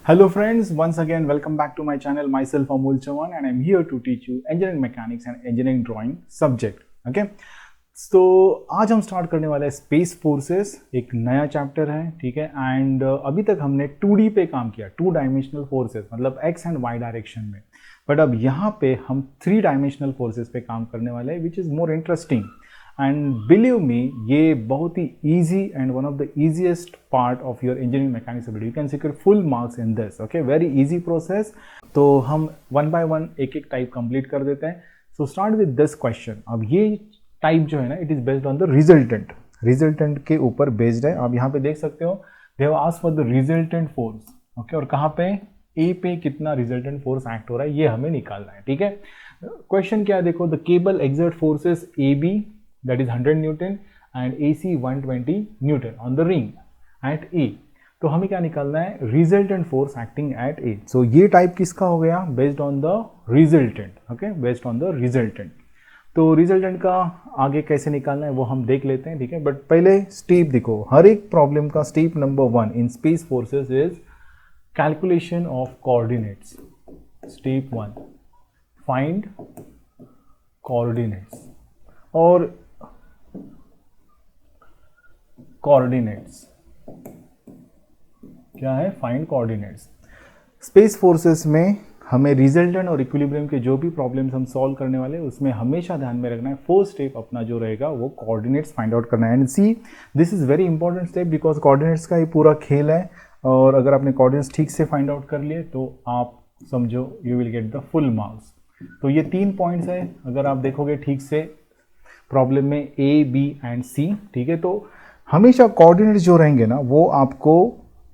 Hello friends, once again welcome back to my channel. Myself Amol Chavan and I'm here to teach you engineering mechanics and engineering drawing subject. Okay? तो आज हम start करने वाले हैं space forces, एक नया chapter है, ठीक है। एंड अभी तक हमने 2D पे काम किया, 2 डायमेंशनल फोर्सेस, मतलब एक्स एंड वाई डायरेक्शन में। बट अब यहाँ पे हम 3 डायमेंशनल फोर्सेस पे काम करने वाले हैं, which is more interesting and believe me, ये बहुत ही easy and one of the easiest part of your engineering mechanics ability. You can secure full marks in this. Okay, very easy process. तो हम वन बाय वन एक एक type complete कर देते हैं। So start with this question. अब ये type जो है ना, it is based on the resultant के ऊपर बेस्ड है। आप यहाँ पे देख सकते हो, they have asked for the resultant force. Okay, और कहाँ पे? ए पे कितना रिजल्टेंट फोर्स एक्ट हो रहा है, ये हमें निकालना है, ठीक है। क्वेश्चन क्या है, देखो, the cable exert forces A B that is 100 Newton and AC 120 Newton on the ring at A। तो हमें क्या निकालना है? Resultant force acting at A। सो ये टाइप किसका हो गया? Based on the resultant. Okay, based on the resultant. तो रिजल्टेंट का आगे कैसे निकालना है वो हम देख लेते हैं, ठीक है। बट पहले स्टेप देखो, हर एक प्रॉब्लम का step number 1 in space forces is calculation of coordinates. Step 1, find coordinates. और कोऑर्डिनेट्स क्या है? Find coordinates. स्पेस फोर्सेस में हमें रिजल्टेंट और इक्विलिब्रियम के जो भी प्रॉब्लम्स हम सॉल्व करने वाले हैं, उसमें हमेशा ध्यान में रखना है, फर्स्ट स्टेप अपना जो रहेगा वो कोऑर्डिनेट्स फाइंड आउट करना है। And C, this is very important step because coordinates का ही पूरा खेल है। और अगर आपने कोऑर्डिनेट्स ठीक से फाइंड आउट कर लिए तो आप समझो you will get the full marks. तो ये 3 पॉइंट्स है, अगर आप देखोगे ठीक से प्रॉब्लम में ए, बी एंड सी, ठीक है। तो हमेशा कोऑर्डिनेट्स जो रहेंगे ना, वो आपको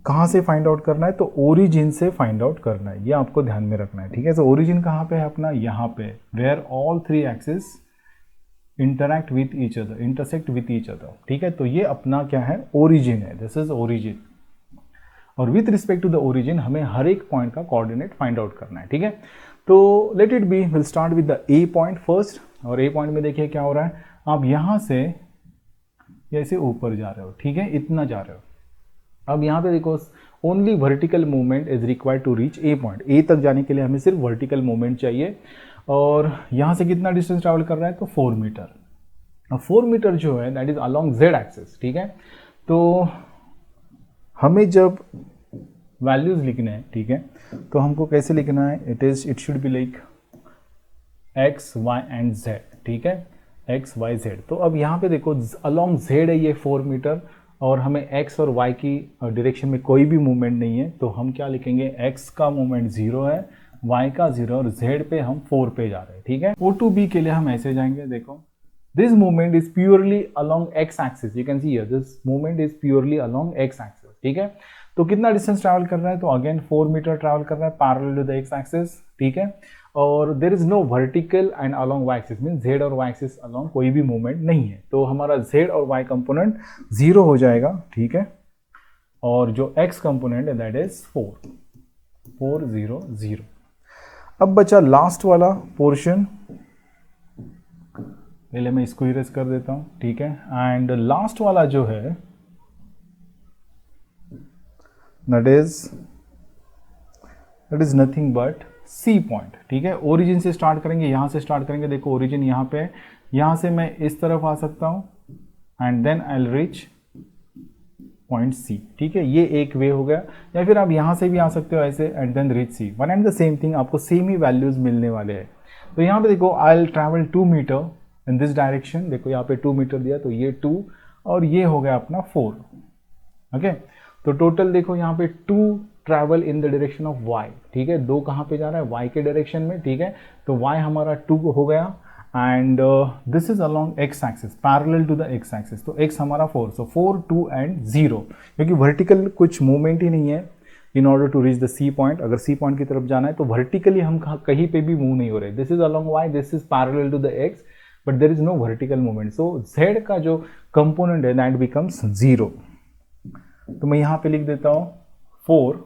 कहाँ से फाइंड आउट करना है? तो ओरिजिन से फाइंड आउट करना है, ये आपको ध्यान में रखना है, ठीक है। तो ओरिजिन कहाँ पे है अपना? यहाँ पे, where all 3 axis interact with each other, intersect with each other, ठीक है। तो ये अपना क्या है? ओरिजिन है, दिस इज ओरिजिन। और with respect to the origin हमें हर एक पॉइंट का कोऑर्डिनेट फाइंड आउट करना है, ठीक है। तो let it be, will start with the A point first. और ए पॉइंट में देखिए क्या हो रहा है, आप यहाँ से ऐसे ऊपर जा रहे हो, ठीक है, इतना जा रहे हो। अब यहाँ पे देखो, only vertical movement is required to reach a point. A तक जाने के लिए हमें सिर्फ वर्टिकल मूवमेंट चाहिए। और यहाँ से कितना डिस्टेंस ट्रैवल कर रहा है? तो 4 मीटर। अब 4 मीटर जो है that is along Z axis, ठीक है। तो हमें जब वैल्यूज लिखने हैं, ठीक है, तो हमको कैसे लिखना है? It should be like X, Y and Z, ठीक है, एक्स, वाई, जेड। तो अब यहाँ पे देखो, अलोंग जेड है ये 4 मीटर, और हमें एक्स और वाई की डायरेक्शन में कोई भी मूवमेंट नहीं है। तो हम क्या लिखेंगे? एक्स का मूवमेंट 0 है, वाई का 0, और जेड पे हम 4 पे जा रहे हैं, ठीक है। O to B के लिए हम ऐसे जाएंगे, देखो, this movement is purely along x axis. You can see here, this movement is purely along x axis, ठीक है। तो कितना डिस्टेंस ट्रैवल कर रहा है? तो अगेन 4 मीटर ट्रैवल कर रहा है parallel to the X axis, ठीक है। और there is no vertical and along Y axis, mean Z और वाई एक्सिस अलोंग कोई भी मूवमेंट नहीं है। तो हमारा जेड और वाई कंपोनेंट 0 हो जाएगा, ठीक है। और जो एक्स कंपोनेंट है दैट इज 4 0 0। अब बचा लास्ट वाला पोर्शन, पहले मैं इसको इरेज कर देता हूं, ठीक है। एंड लास्ट वाला जो है that is nothing but C point, ठीक है। ओरिजिन से स्टार्ट करेंगे, यहां से स्टार्ट करेंगे। देखो, ओरिजिन यहाँ पे है, यहां से मैं इस तरफ आ सकता हूं and then I will reach point C, ठीक है। ये एक वे हो गया। या फिर आप यहां से भी आ सकते हो ऐसे and then reach C. One and the same thing, आपको सेम ही वैल्यूज मिलने वाले हैं। तो यहाँ पे देखो, I will travel 2 metre in this direction. देखो यहाँ पे 2 मीटर दिया, तो ये 2 और ये हो गया अपना 4। ओके, तो टोटल देखो यहाँ पे 2 travel in the direction of y, ठीक है। 2 कहाँ पे जा रहा है? y के डायरेक्शन में, ठीक है। तो y हमारा 2 हो गया and this is along x axis, parallel to the x axis. तो x हमारा 4, सो 4 2 एंड 0, क्योंकि वर्टिकल कुछ मूवमेंट ही नहीं है in order to reach the C point. अगर सी पॉइंट की तरफ जाना है तो वर्टिकली हम कहीं पे भी मूव नहीं हो रहे। This is along y, this is parallel to the x, but there is no vertical movement. So z का जो कंपोनेंट है दैट बिकम्स 0। तो मैं यहाँ पे लिख देता हूँ 4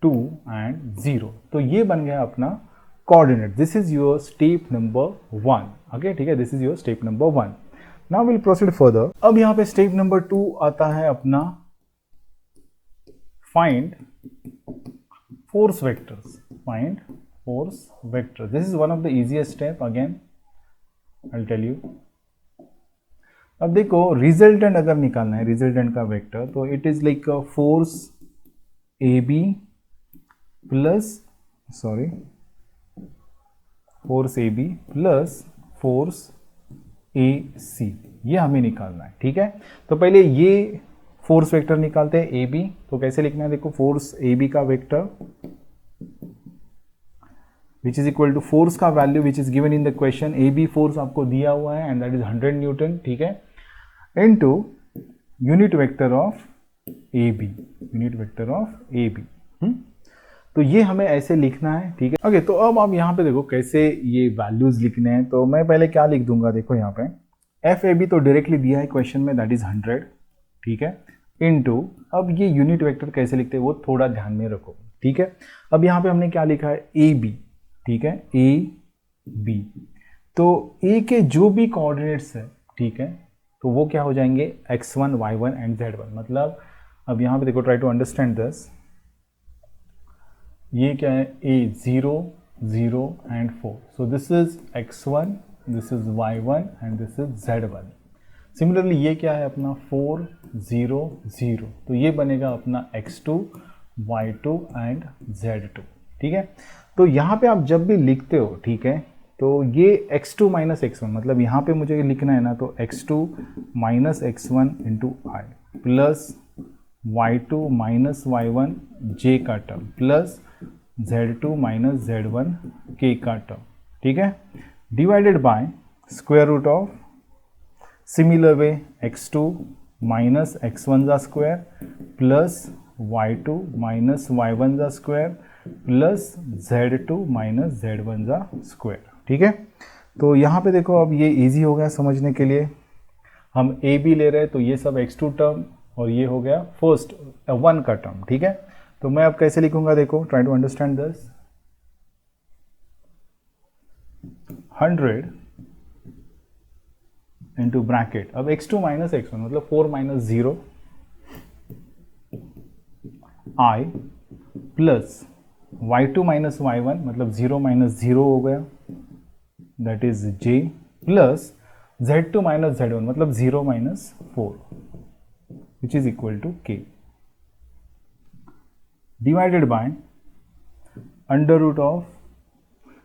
2 एंड 0। तो ये बन गया अपना coordinate. This is your step number 1, okay, ठीक है। This is your step number 1। Now will proceed further. अब यहाँ पे स्टेप नंबर 2 आता है अपना find force vectors. Find force vector. This is one of the easiest step. Again I'll tell you. अब देखो रिजल्टेंट अगर निकालना है, रिजल्टेंट का वेक्टर, तो it is like force A B plus force A B plus force A C, ये हमें निकालना है। ठीक है, तो पहले ये फोर्स वेक्टर निकालते हैं ए बी। तो कैसे लिखना है, देखो फोर्स ए बी का vector which is equal to force का value which is given in the question, A B force आपको दिया हुआ है एंड दैट इज 100 न्यूटन। ठीक है, into unit vector of A B, unit vector of A B. तो ये हमें ऐसे लिखना है। ठीक है, ओके। तो अब आप यहाँ पे देखो कैसे ये वैल्यूज लिखने हैं। तो मैं पहले क्या लिख दूंगा, देखो यहाँ पे एफ ए बी तो डायरेक्टली दिया है क्वेश्चन में, दैट इज 100। ठीक है, इनटू अब ये यूनिट वेक्टर कैसे लिखते हैं वो थोड़ा ध्यान में रखो। ठीक है, अब यहाँ पे हमने क्या लिखा है, ए बी। ठीक है, ए बी, तो ए के जो भी कोऑर्डिनेट्स है, ठीक है, तो वो क्या हो जाएंगे, x1, y1 एंड z1। मतलब अब यहाँ पे देखो, ट्राई टू अंडरस्टैंड दिस। ये क्या है, a 0 0 and 4, so this is x1, this is y1 and this is z1। Similarly ये क्या है अपना 4 0 0, तो ये बनेगा अपना x2 y2 एंड z2। ठीक है, तो यहाँ पे आप जब भी लिखते हो, ठीक है, तो ये x2 माइनस x1, मतलब यहाँ पे मुझे लिखना है ना, तो x2 minus x1 into I plus y2 minus y1 j का term plus z2 minus z1 k का टर्म। ठीक है, divided by square root of, similar way x2 minus x1 का square plus y2 minus y1 का square plus z2 minus z1 का square. ठीक है, तो यहाँ पे देखो अब ये इजी हो गया समझने के लिए। हम ए बी ले रहे हैं, तो ये सब x2 टर्म और ये हो गया फर्स्ट 1 का टर्म। ठीक है, तो मैं अब कैसे लिखूंगा, देखो try to understand this. 100 into bracket, अब x2 माइनस x1 मतलब 4 minus 0 i plus y2 minus y1 मतलब 0 माइनस 0 हो गया, that is j plus z2 minus z1 मतलब 0 minus 4 which is equal to k, divided by under root of,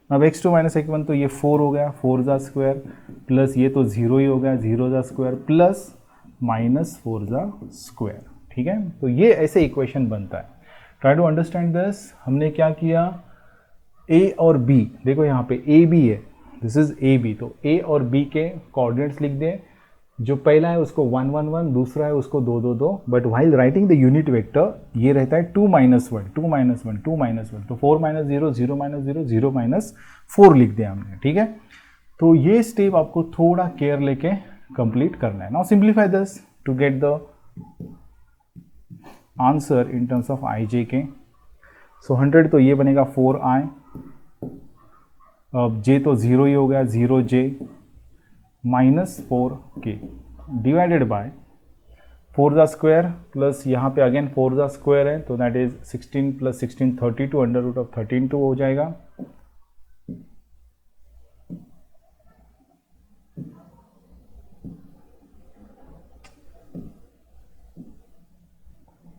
अब x2 minus x1 तो ये 4 हो गया, 4 का स्क्वायर प्लस ये तो 0 ही हो गया, 0 का स्क्वायर प्लस माइनस 4 का स्क्वायर। ठीक है, तो ये ऐसे इक्वेशन बनता है। Try to understand this. हमने क्या किया, a और b, देखो यहाँ पे a b है, दिस इज a b, तो a और b के कोऑर्डिनेट्स लिख दें। जो पहला है उसको 1 1 1, दूसरा है उसको 2 2 2, but while writing the unit vector ये रहता है 2 माइनस 1 2 माइनस 1 2 माइनस 1, तो 4 माइनस 0 0 माइनस 0 0 माइनस 4 लिख दिया हमने। ठीक है, तो ये स्टेप आपको थोड़ा केयर लेके कंप्लीट करना है। Now simplify this to get the answer in terms of I J K. So 100 तो ये बनेगा 4i, अब j तो 0 ही हो गया, 0j minus 4k divided by 4 का स्क्वायर प्लस यहाँ पे अगेन 4 का स्क्वायर है, तो that is 16 plus 16 32 under root of 13 2 हो जाएगा।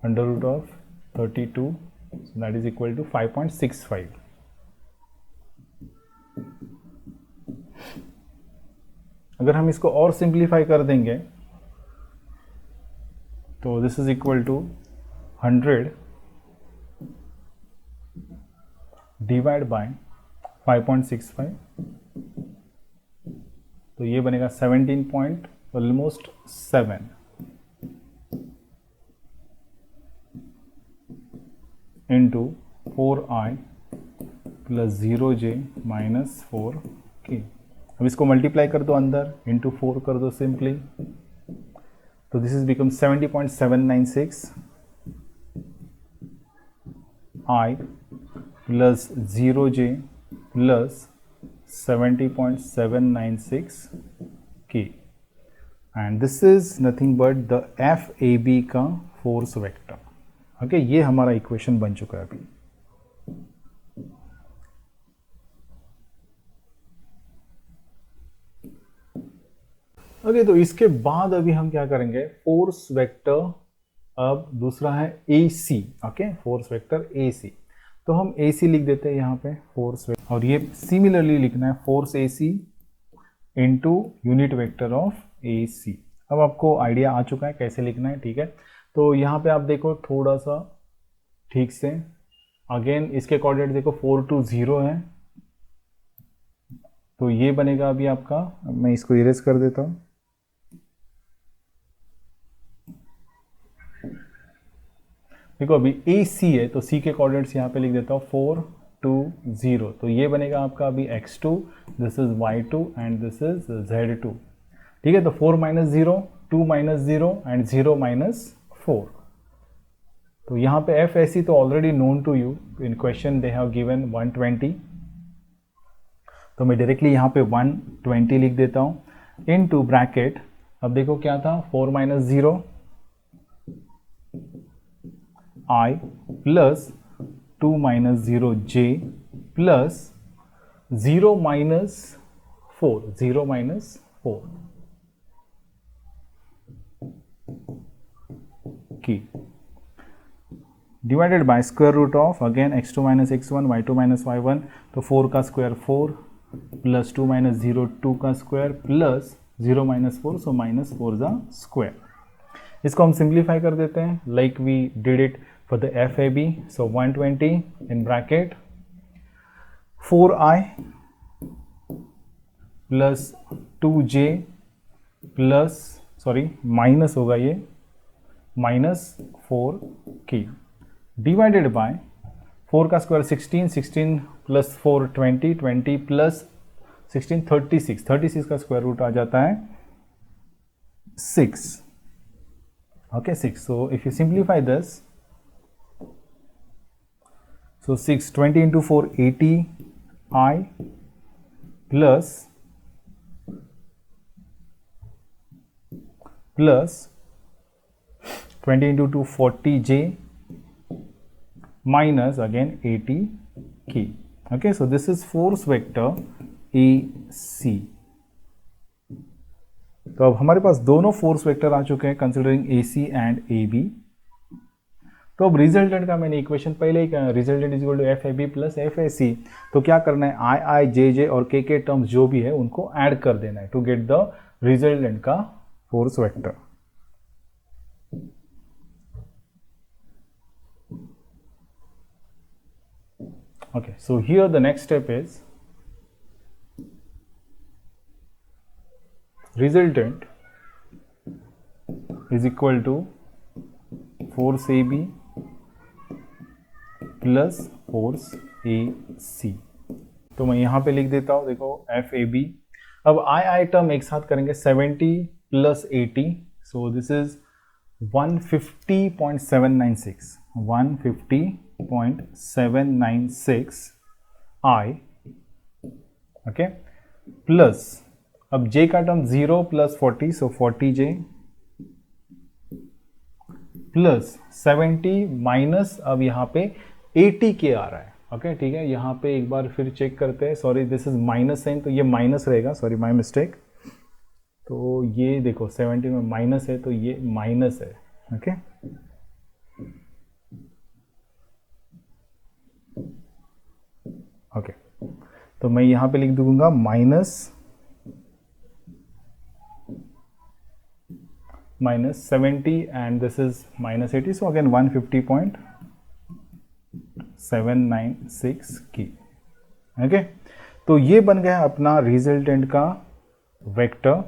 Under root of 32, so that is equal to 5.65। अगर हम इसको और सिंप्लीफाई कर देंगे तो this is equal to 100 divide by 5.65, तो ये बनेगा 17 point almost 7 into 4i plus 0j minus 4k। अब इसको मल्टीप्लाई कर दो अंदर, इंटू 4 कर दो सिंपली, तो this is become 70.796 i plus 0j plus 70.796 k, and this is nothing but the FAB का फोर्स वेक्टर। ओके, ये हमारा इक्वेशन बन चुका है अभी। ओके, तो इसके बाद अभी हम क्या करेंगे, फोर्स वेक्टर। अब दूसरा है ए सी। Okay, force vector A C, तो हम ए सी लिख देते हैं यहाँ पे फोर्स वेक्टर, और ये सिमिलरली लिखना है force A C into unit vector of A C. अब आपको आइडिया आ चुका है कैसे लिखना है, ठीक है। तो यहाँ पे आप देखो थोड़ा सा ठीक से, अगेन इसके कोऑर्डिनेट देखो 4 2 0 है, तो ये बनेगा अभी आपका, मैं इसको इरेज कर देता हूँ। देखो अभी ए सी है, तो सी के कोऑर्डिनेट्स यहाँ पे लिख देता हूँ 4 2 0, तो ये बनेगा आपका अभी x2, this is y2 and this is z2, ठीक है। तो 4 माइनस 0, 2 माइनस 0 एंड 0 माइनस 4। तो यहाँ पे एफ एस सी तो already known to you, in question they have given 120, तो मैं डायरेक्टली यहाँ पे 120 लिख देता हूँ इन टू ब्रैकेट। अब देखो क्या था, 4 minus 0 I plus 2 minus 0 J plus 0 minus 4, 0 minus 4 की divided by square root of again x2 minus x1 y2 minus y1, तो 4 का स्क्वायर 4 प्लस 2 माइनस 0 2 का square plus 0 minus 4, so minus 4 का स्क्वायर। इसको हम सिंप्लीफाई कर देते हैं like we did it for the F A B. So 120 in bracket 4i plus 2j plus, sorry minus होगा ये, माइनस 4 की डिवाइडेड बाय 4 का स्क्वायर 16, 16 प्लस 4 20, 20 प्लस 16 36, 36 का स्क्वायर रूट आ जाता है 6। Okay, 6. So if you simplify this, so 6 20 into 4 80 I plus 20 into 2 40 J minus again 80 K. Okay, so this is force vector AC. तो अब हमारे पास दोनों फोर्स वेक्टर आ चुके हैं considering A C and A B. तो अब रिजल्टेंट का मैंने इक्वेशन पहले ही कहा, resultant is equal to F A B plus F A C. तो क्या करना है, आई आई जे जे और के टर्म्स जो भी है उनको ऐड कर देना है टू गेट द रिजल्टेंट का force vector. Okay, so here the next step is resultant is equal to force AB plus force AC। तो मैं यहाँ पे लिख देता हूँ, देखो FAB। अब आई टर्म एक साथ करेंगे 70 plus 80, so this is 150.796, 150.796 I, okay, plus अब j का टर्म 0 प्लस 40, सो 40j प्लस 70 माइनस, अब यहाँ पे 80 के आ रहा है। ओके, ठीक है, यहाँ पे एक बार फिर चेक करते हैं, sorry this is minus sign, तो ये माइनस रहेगा, सॉरी माय मिस्टेक। तो ये देखो 70 में माइनस है, तो ये माइनस है। ओके, ओके, तो मैं यहाँ पे लिख दूंगा minus 70 and this is minus 80, so again 150.796 की। ओके, तो ये बन गया अपना रिजल्टेंट का vector.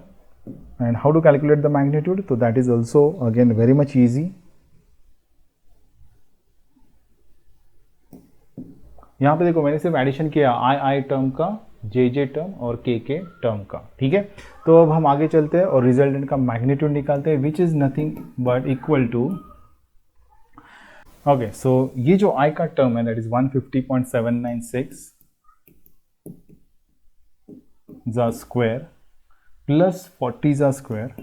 And how to calculate the magnitude, तो that is also again very much easy. यहाँ पे देखो मैंने सिर्फ एडिशन किया आई टर्म का, जे टर्म और के टर्म का, ठीक है। तो अब हम आगे चलते हैं और रिजल्टेंट का मैग्नीट्यूड निकालते हैं, which is nothing but equal to, okay, so ये जो आई का टर्म है दैट इज 150.796 जा स्क्वायर प्लस 40 जा square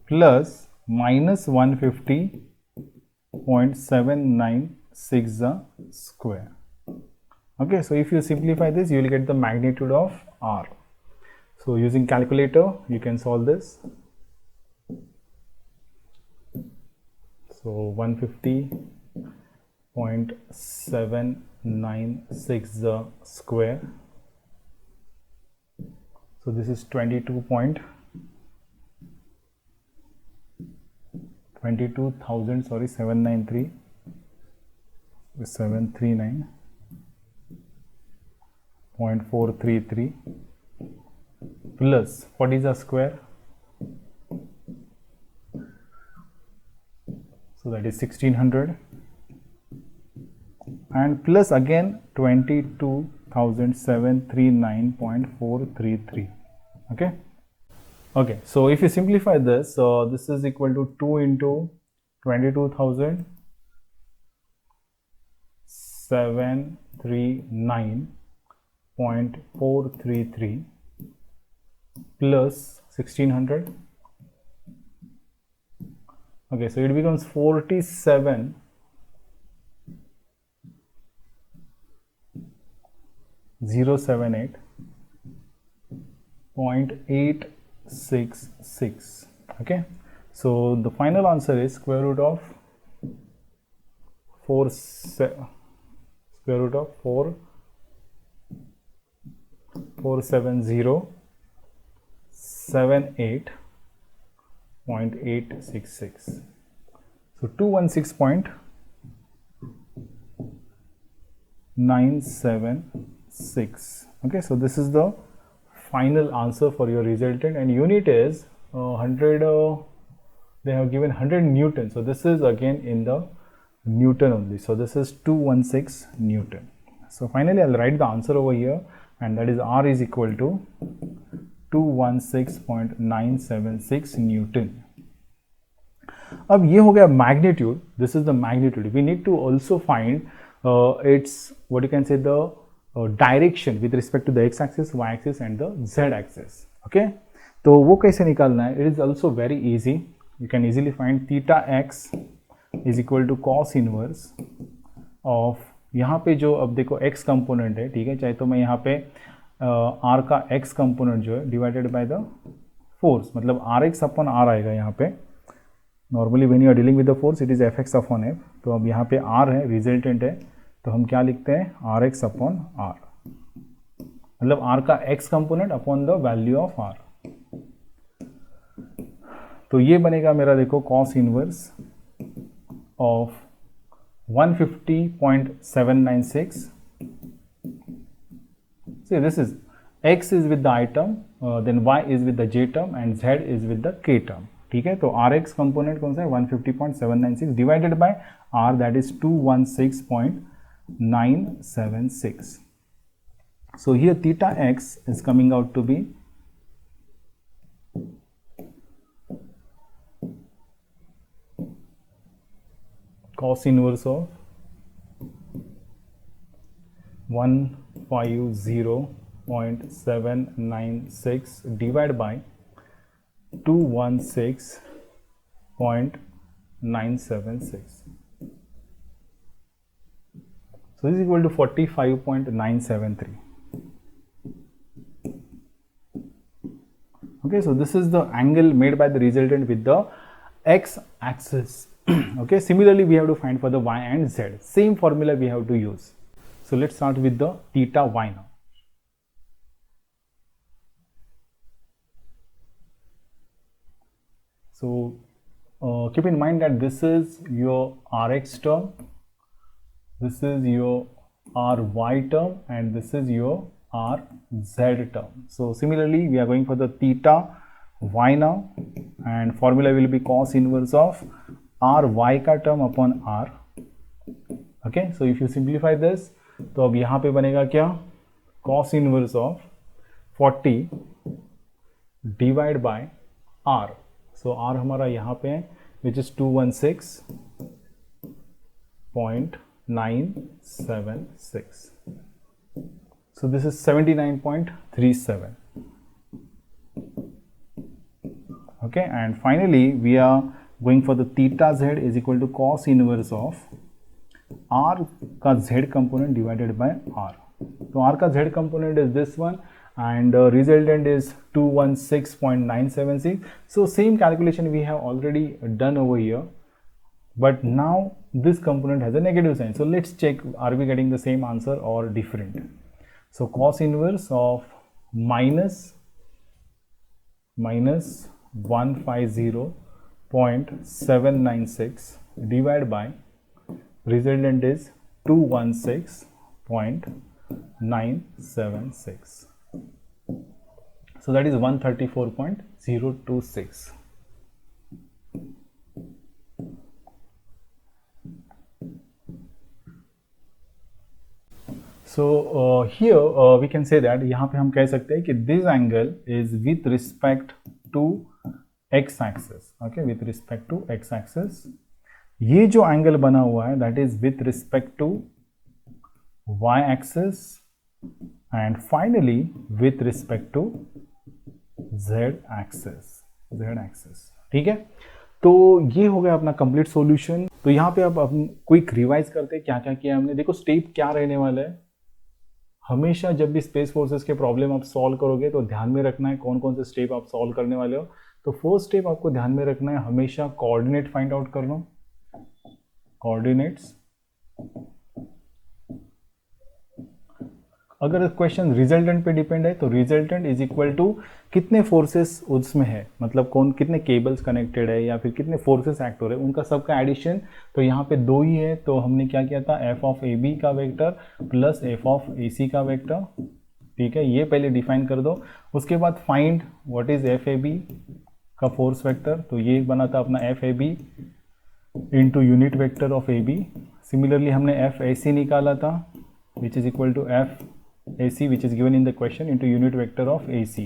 plus minus 150.796 the square. Okay, so if you simplify this, you will get the magnitude of R. So using calculator, you can solve this. So 150.796 the square. So this is 739.433 plus what is the square? So that is 1600 and plus again 22,739.433. Okay, so if you simplify this, this is equal to 2 into 22,739.433 plus 1600. Okay, so it becomes 47,078.866. Okay, so the final answer is square root of 47078.866. So 216.976. Okay, so this is the final answer for your resultant, and unit is 100. They have given 100 Newton. So this is again in the Newton only. So this is 216 Newton. So finally, I'll write the answer over here, and that is R is equal to 216.976 Newton. अब ये हो गया magnitude. This is the magnitude. We need to also find its what you can say the direction with respect to the x-axis, y-axis, and the z-axis. Okay, तो वो कैसे निकालना है? It is also very easy. You can easily find theta x is equal to cos inverse of, यहाँ पे जो अब देखो x कंपोनेंट है, ठीक है, चाहे तो मैं यहाँ पे r का x कंपोनेंट जो है डिवाइडेड बाय द फोर्स, मतलब rx अपॉन r आएगा यहाँ पे. Normally when you are dealing with the force it is fx upon f. तो अब यहाँ पे r है, रिजल्टेंट है, तो हम क्या लिखते हैं? rx अपॉन r, मतलब r का x component upon the value of r. तो ये बनेगा मेरा देखो cos inverse of 150.796. See, this is x is with the I term, then y is with the j term, and z is with the k term. ठीक है, तो rx component कौन सा है? 150.796 divided by r, that is 216.976. So here theta x is coming out to be cos inverse of 150.796 divided by 216.976. So this is equal to 45.973. Okay, so this is the angle made by the resultant with the x-axis. Okay, similarly we have to find for the y and z. Same formula we have to use. So let's start with the theta y now. So keep in mind that this is your rx term, this is your ry term, and this is your rz term. So similarly we are going for the theta y now, and formula will be cos inverse of ry का term upon r. Okay, so if you simplify this, तो अब यहाँ पे बनेगा क्या? cos inverse of 40 divide by r. So r हमारा यहाँ पे है, which is 216.976. So this is 79.37. Okay, and finally we are going for the theta z is equal to cos inverse of r का z component divided by r. तो r का z component is this one and resultant is 216.976. so same calculation we have already done over here, but now this component has a negative sign. So let's check, are we getting the same answer or different? So cos inverse of minus 150.796 divided by resultant is 216.976. So that is 134.026. So here we can say that यहाँ पे हम कह सकते हैं कि this angle is with respect to x axis. Okay, with respect to x axis. ये जो angle बना हुआ है that is with respect to y axis and finally with respect to z axis. ठीक है, तो ये हो गया अपना कंप्लीट सॉल्यूशन. तो यहाँ पे अब हम क्विक रिवाइज करते हैं क्या क्या किया हमने. देखो स्टेप क्या रहने वाला है. हमेशा जब भी स्पेस फोर्सेस के प्रॉब्लम आप सॉल्व करोगे तो ध्यान में रखना है कौन कौन से स्टेप आप सॉल्व करने वाले हो. तो फर्स्ट स्टेप आपको ध्यान में रखना है, हमेशा कोऑर्डिनेट फाइंड आउट करना. कोऑर्डिनेट्स, अगर क्वेश्चन रिजल्टेंट पे डिपेंड है तो रिजल्टेंट इज इक्वल टू कितने फोर्सेस उसमें है, मतलब कौन कितने केबल्स कनेक्टेड है या फिर कितने फोर्सेस एक्ट हो रहे हैं उनका सबका एडिशन. तो यहाँ पे 2 ही है, तो हमने क्या किया था, एफ ऑफ ए बी का vector plus F of A सी का वेक्टर. ठीक है, ये पहले डिफाइन कर दो. उसके बाद find what is F A B का फोर्स वेक्टर. तो ये बना था अपना F A B into unit vector of A B. Similarly हमने एफ ए सी निकाला था which is equal to F AC which is given in the question into unit vector of AC.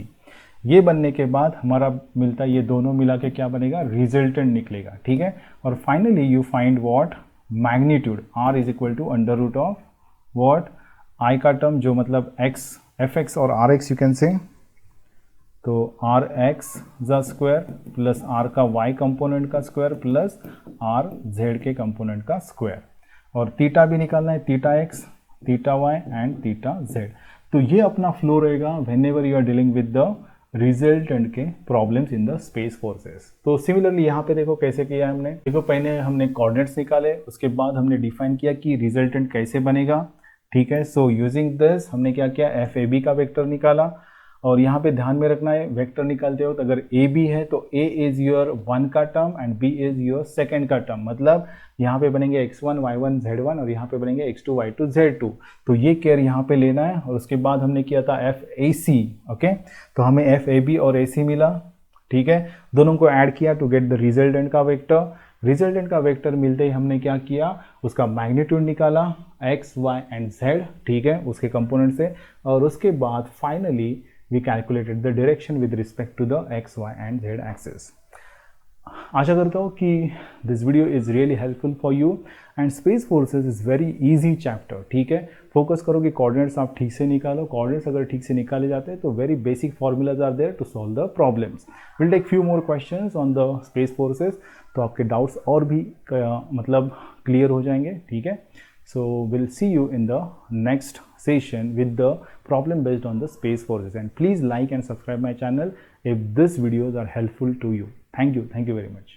ये बनने के बाद हमारा मिलता है, ये दोनों मिला के क्या बनेगा, रिजल्टेंट निकलेगा. ठीक है, और finally you find what, magnitude R is equal to under root of what, I का टर्म जो मतलब x fx और rx यू कैन से. तो rx ज़ा स्क्वायर प्लस r का y कंपोनेंट का स्क्वायर प्लस r z के component का स्क्वायर. और थीटा भी निकालना है, theta x, theta Y and theta Z. तो ये अपना फ्लो रहेगा whenever you are dealing with the resultant के problems in the space forces. तो सिमिलरली यहाँ पे देखो कैसे किया हमने. देखो पहले हमने कोऑर्डिनेट्स निकाले, उसके बाद हमने डिफाइन किया कि रिजल्टेंट कैसे बनेगा. ठीक है, सो यूजिंग दिस हमने क्या किया, एफ ए बी का वेक्टर निकाला. और यहाँ पे ध्यान में रखना है, वेक्टर निकालते हो तो अगर ए बी है तो ए इज योर 1 का term and B is your second का टर्म. मतलब यहाँ पे बनेंगे x1 y1 z1 और यहाँ पे बनेंगे x2 y2 z2. तो ये केयर यहाँ पे लेना है. और उसके बाद हमने किया था एफ ए सी. ओके, तो हमें एफ ए बी और ए सी मिला. ठीक है, दोनों को ऐड किया टू गेट द रिजल्टेंट का वेक्टर. रिजल्टेंट का वेक्टर मिलते ही हमने क्या किया, उसका मैग्नीट्यूड निकाला x, y एंड z. ठीक है, उसके कंपोनेंट से. और उसके बाद finally we calculated the direction with respect to the x, y and z axis. आशा करता हूँ कि this video is really helpful for you and space forces is very easy chapter. ठीक है, फोकस करो कि कोऑर्डिनेट्स आप ठीक से निकालो. कोऑर्डिनेट्स अगर ठीक से निकाले जाते हैं तो very basic formulas are there to solve the problems. Will take few more questions on the space forces, तो आपके डाउट्स और भी मतलब क्लियर हो जाएंगे. ठीक है, so we'll see you in the next session with the problem based on the space forces, and please like and subscribe my channel if these videos are helpful to you. Thank you very much.